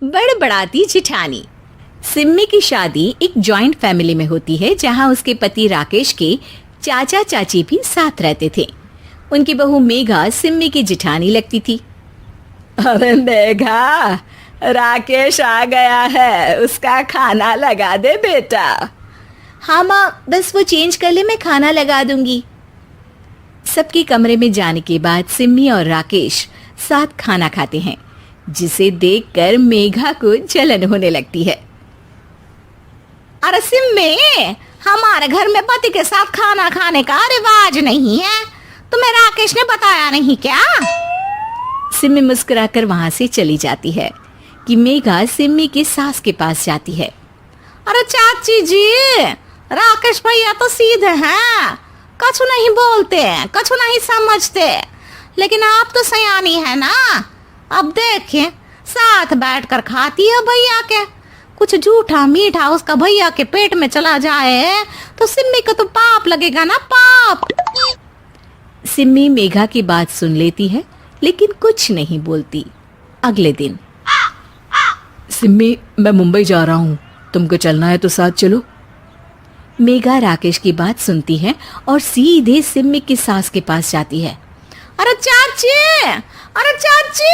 बड़बड़ाती जिठानी। सिम्मी की शादी एक जॉइंट फैमिली में होती है जहां उसके पति राकेश के चाचा चाची भी साथ रहते थे। उनकी बहू मेघा सिम्मी की जिठानी लगती थी। अरे मेघा, राकेश आ गया है, उसका खाना लगा दे बेटा। हाँ माँ, बस वो चेंज कर ले, मैं खाना लगा दूंगी। सबके कमरे में जाने के बाद सिम्मी और राकेश साथ खाना खाते हैं, जिसे देखकर मेघा को जलन होने लगती है। अरे सिम्मी, हमारे घर में पति के साथ खाना खाने का रिवाज नहीं है, तुम्हें राकेश ने बताया नहीं क्या? सिम्मी मुस्कुराकर वहां से चली जाती है कि मेघा सिम्मी की सास के पास जाती है। अरे चाची जी, राकेश भैया तो सीधे हैं, कछु नहीं बोलते, कछु नहीं समझते, लेकिन आप तो सयानी है ना। अब देखिए, साथ बैठकर खाती है भैया के, कुछ झूठा मीठा उसका भैया के पेट में चला जाए तो सिम्मी को तो पाप लगेगा ना, पाप। सिम्मी मेघा की बात सुन लेती है लेकिन कुछ नहीं बोलती। अगले दिन, सिम्मी, मैं मुंबई जा रहा हूँ, तुमको चलना है तो साथ चलो। मेघा राकेश की बात सुनती है और सीधे सिम्मी की सास के पास जाती है। अरे चाची, अरे चाची।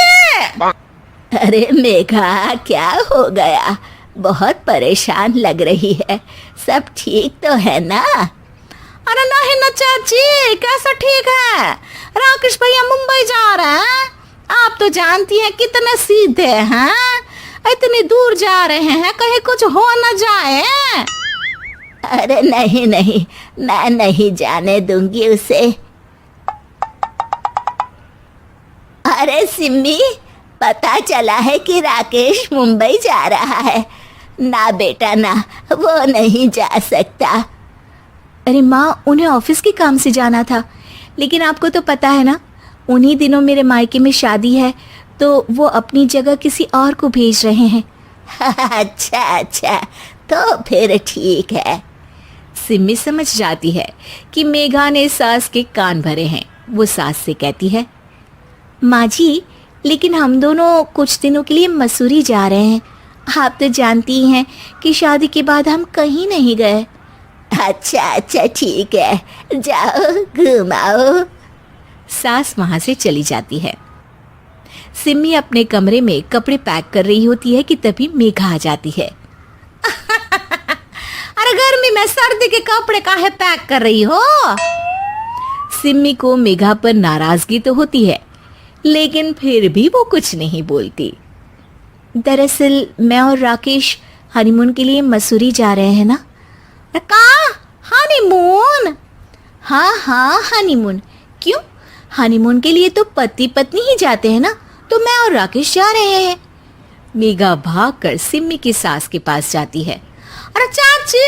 अरे मेघा, क्या हो गया? बहुत परेशान लग रही है, सब ठीक तो है ना? अरे नहीं ना चाची, कैसा ठीक है? राकेश भैया मुंबई जा रहे हैं, आप तो जानती हैं कितने सीधे हैं, इतनी दूर जा रहे हैं, कहीं कुछ हो न जाए। अरे नहीं नहीं, मैं नहीं जाने दूंगी उसे। अरे सिम्मी, पता चला है कि राकेश मुंबई जा रहा है। ना बेटा ना, वो नहीं जा सकता। अरे माँ, उन्हें ऑफिस के काम से जाना था, लेकिन आपको तो पता है ना, उन्हीं दिनों मेरे मायके में शादी है, तो वो अपनी जगह किसी और को भेज रहे हैं। अच्छा अच्छा, तो फिर ठीक है। सिम्मी समझ जाती है कि मेघा ने सास के कान भरे हैं। वो सास से कहती है, माँ जी, लेकिन हम दोनों कुछ दिनों के लिए मसूरी जा रहे हैं। आप तो जानती हैं कि शादी के बाद हम कहीं नहीं गए। अच्छा अच्छा, ठीक है, जाओ घुमाओ। सास वहां से चली जाती है। सिम्मी अपने कमरे में कपड़े पैक कर रही होती है कि तभी मेघा आ जाती है। अरे गर्मी में सर्दी के कपड़े काहे पैक कर रही हो? सिम्मी को मेघा पर नाराजगी तो होती है, लेकिन फिर भी वो कुछ नहीं बोलती। दरअसल मैं और राकेश हनीमून के लिए मसूरी जा रहे हैं ना। का हनीमून? हाँ हाँ, हनीमून। क्यों? हनीमून के लिए तो पति पत्नी ही जाते हैं ना, तो मैं और राकेश जा रहे हैं। मेघा भागकर सिम्मी की सास के पास जाती है। अरे चाची,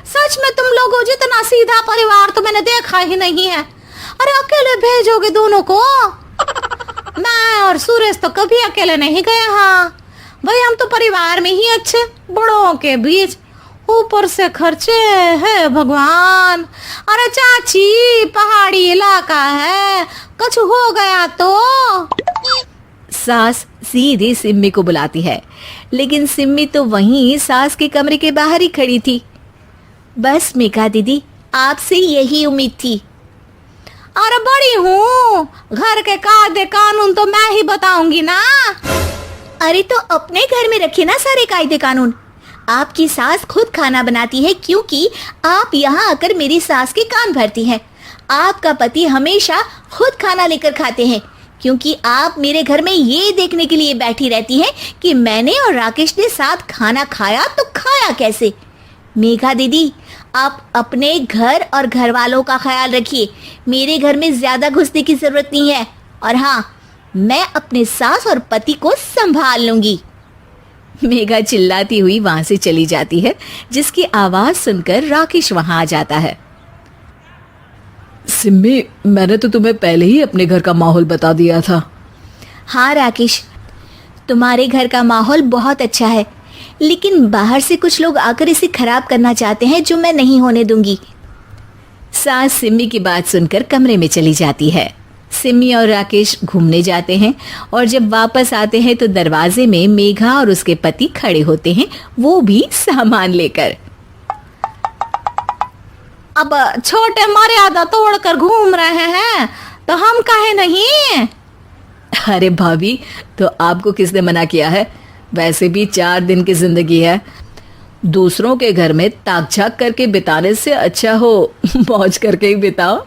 सच में तुम लोगों जितना सीधा परिवार तो मैंने देखा ही नहीं है। अरे अकेले भेजोगे दोनों को? मैं और सुरेश तो कभी अकेले नहीं गए। हाँ भाई, हम तो परिवार में ही अच्छे, बड़ों के बीच, ऊपर से खर्चे है भगवान। अरे चाची, पहाड़ी इलाका है, कुछ हो गया तो? सास सीधे सिम्मी को बुलाती है, लेकिन सिम्मी तो वहीं सास के कमरे के बाहर ही खड़ी थी। बस मेघा दीदी, आपसे यही उम्मीद थी। अरे बड़ी हूँ, घर के कायदे कानून तो मैं ही बताऊंगी ना। अरे तो अपने घर में रखिए ना सारे कायदे कानून। आपकी सास खुद खाना बनाती है, क्योंकि आप यहाँ आकर मेरी सास के कान भरती हैं। आपका पति हमेशा खुद खाना लेकर खाते हैं, क्योंकि आप मेरे घर में ये देखने के लिए बैठी रहती हैं कि मैंने और राकेश ने साथ खाना खाया तो खाया कैसे। मेघा दीदी, आप अपने घर और घर वालों का ख्याल रखिए। मेरे घर में ज्यादा घुसने की जरूरत नहीं है, और हाँ, मैं अपने सास और पति को संभाल लूंगी। मेघा चिल्लाती हुई वहां से चली जाती है, जिसकी आवाज सुनकर राकेश वहां आ जाता है। सिम्मी, मैंने तो तुम्हें पहले ही अपने घर का माहौल बता दिया था। हाँ राकेश, तुम्हारे घर का माहौल बहुत अच्छा है, लेकिन बाहर से कुछ लोग आकर इसे खराब करना चाहते हैं, जो मैं नहीं होने दूंगी। सास सिम्मी की बात सुनकर कमरे में चली जाती है। सिमी और राकेश घूमने जाते हैं और जब वापस आते हैं तो दरवाजे में मेघा और उसके पति खड़े होते हैं, वो भी सामान लेकर। अब छोटे मर्यादा तोड़कर घूम रहे हैं तो हम काहे नहीं। अरे भाभी, तो आपको किसने मना किया है? वैसे भी 4 दिन की जिंदगी है, दूसरों के घर में ताक झाक करके बिताने से अच्छा हो मौज करके ही बिताओ।